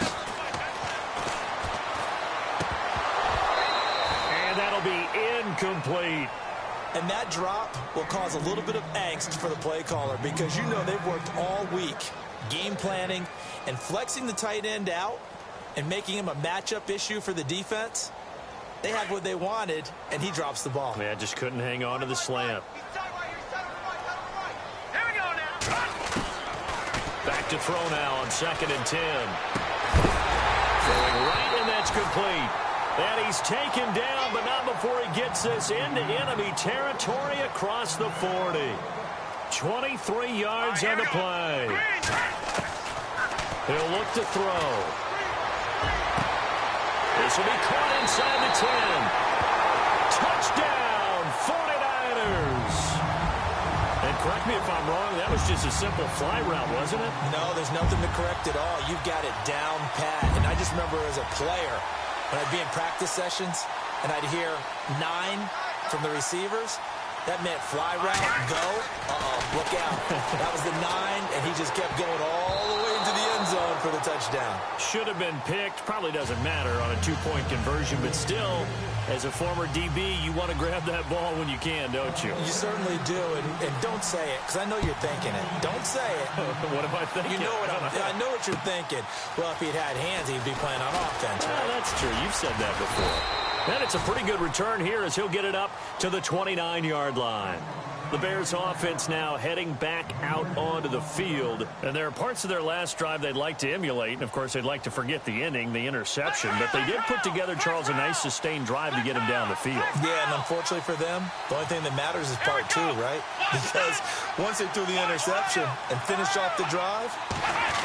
And that'll be incomplete. And that drop will cause a little bit of angst for the play caller because you know they've worked all week game planning and flexing the tight end out and making him a matchup issue for the defense. They had what they wanted, and he drops the ball. Man, just couldn't hang on to the slant. Back to throw now on 2nd and 10. Throwing right, and that's complete. And he's taken down, but not before he gets this into enemy territory across the 40. 23 yards on the play. He'll look to throw. This will be caught inside the 10. Touchdown, 49ers. And correct me if I'm wrong, that was just a simple fly route, wasn't it? No, there's nothing to correct at all. You've got it down pat. And I just remember as a player, when I'd be in practice sessions and I'd hear 9 from the receivers, that meant fly route, go, look out. That was the 9, and he just kept going all the way into the end zone for the touchdown. Should have been picked. Probably doesn't matter on a 2-point conversion, but still, as a former DB, you want to grab that ball when you can, don't you? You certainly do, and don't say it, because I know you're thinking it. Don't say it. What am I thinking? You know what I know what you're thinking. Well, if he'd had hands, he'd be playing on offense. Right? Yeah, that's true. You've said that before. And it's a pretty good return here as he'll get it up to the 29-yard line. The Bears offense now heading back out onto the field. And there are parts of their last drive they'd like to emulate. And, of course, they'd like to forget the ending, the interception. But they did put together, Charles, a nice sustained drive to get him down the field. Yeah, and unfortunately for them, the only thing that matters is part 2, right? Because once they threw the interception and finished off the drive,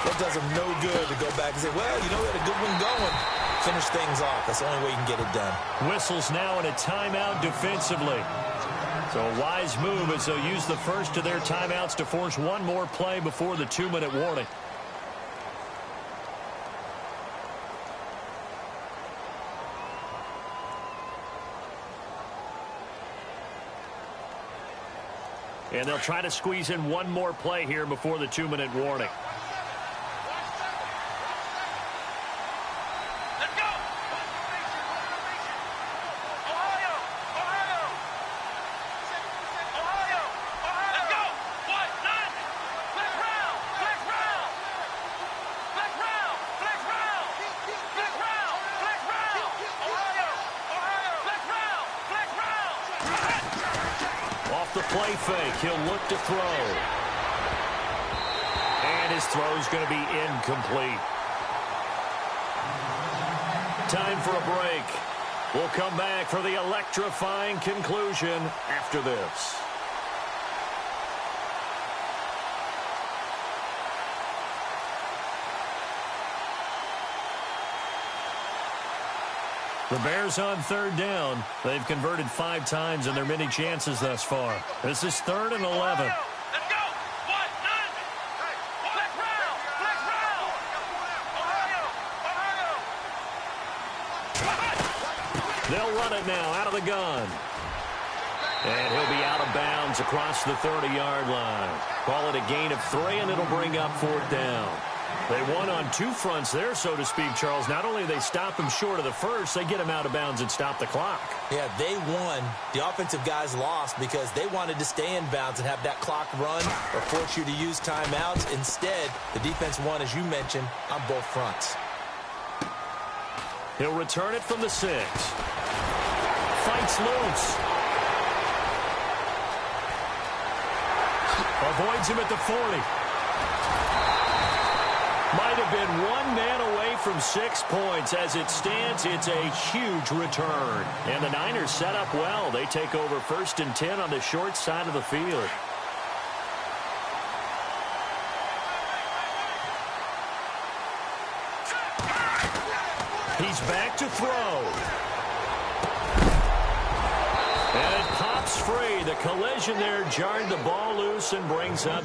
that does them no good to go back and say, well, you know, we had a good one going. Finish things off. That's the only way you can get it done. Whistles now in a timeout defensively. So a wise move as they'll use the first of their timeouts to force one more play before the 2-minute warning. And they'll try to squeeze in one more play here before the 2-minute warning. The play fake. He'll look to throw. And his throw's going to be incomplete. Time for a break. We'll come back for the electrifying conclusion after this. The Bears on 3rd down. They've converted 5 times in their many chances thus far. This is 3rd and 11. Let's go! 1, 9! Flex round! Flex round! Ohio! They'll run it now out of the gun. And he'll be out of bounds across the 30-yard line. Call it a gain of 3, and it'll bring up 4th down. They won on 2 fronts there, so to speak, Charles. Not only do they stop him short of the first, they get him out of bounds and stop the clock. Yeah, they won. The offensive guys lost because they wanted to stay in bounds and have that clock run or force you to use timeouts. Instead, the defense won, as you mentioned, on both fronts. He'll return it from the 6. Fights loose. Avoids him at the 40. Might have been one man away from 6 points. As it stands, it's a huge return. And the Niners set up well. They take over 1st and 10 on the short side of the field. He's back to throw. And it pops free. The collision there jarred the ball loose and brings up...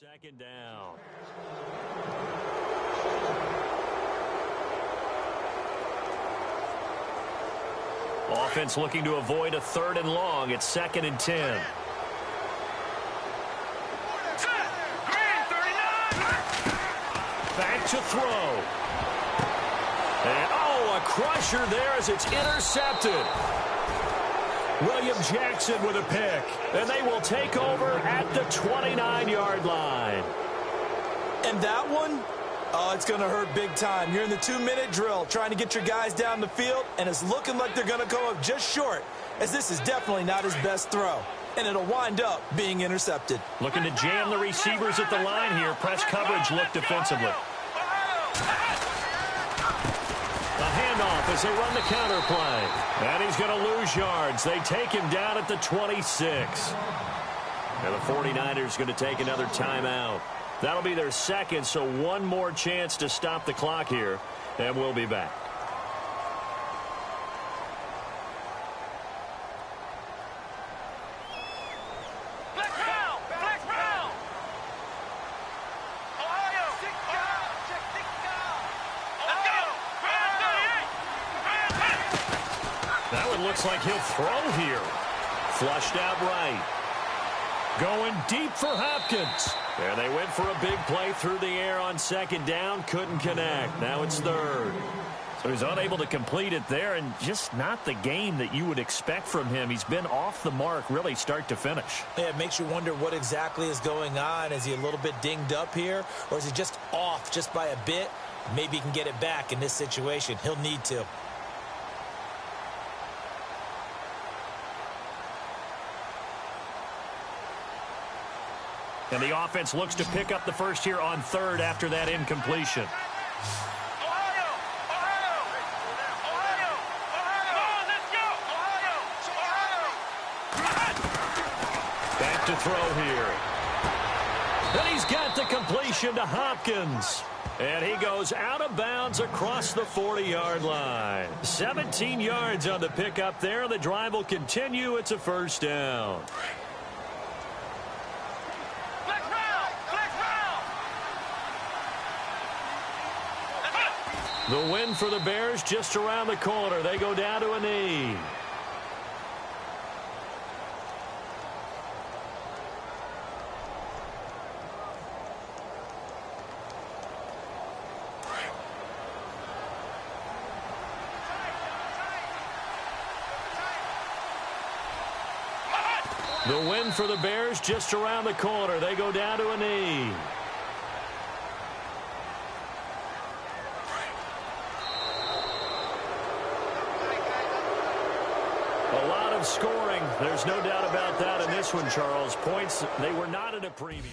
Second down. Offense looking to avoid a 3rd and long. It's 2nd and 10. Back to throw. And, a crusher there as it's intercepted. William Jackson with a pick. And they will take over at the 29-yard line. And that one, it's going to hurt big time. You're in the 2-minute drill trying to get your guys down the field, and it's looking like they're going to go up just short, as this is definitely not his best throw. And it'll wind up being intercepted. Looking to jam the receivers at the line here. Press coverage look defensively. A handoff as they run the counter play. And he's going to lose yards. They take him down at the 26. And the 49ers going to take another timeout. That'll be their 2nd, so one more chance to stop the clock here. And we'll be back. Looks like he'll throw here. Flushed out right. Going deep for Hopkins. And they went for a big play through the air on 2nd down. Couldn't connect. Now it's 3rd. So he's unable to complete it there, and just not the game that you would expect from him. He's been off the mark really start to finish. Yeah, it makes you wonder what exactly is going on. Is he a little bit dinged up here, or is he just off just by a bit? Maybe he can get it back in this situation. He'll need to. And the offense looks to pick up the first here on 3rd after that incompletion. Back to throw here. And he's got the completion to Hopkins. And he goes out of bounds across the 40-yard line. 17 yards on the pickup there. The drive will continue. It's a 1st down. The win for the Bears just around the corner. They go down to a knee. The win for the Bears just around the corner. They go down to a knee. A lot of scoring. There's no doubt about that in this one, Charles. Points, they were not at a premium.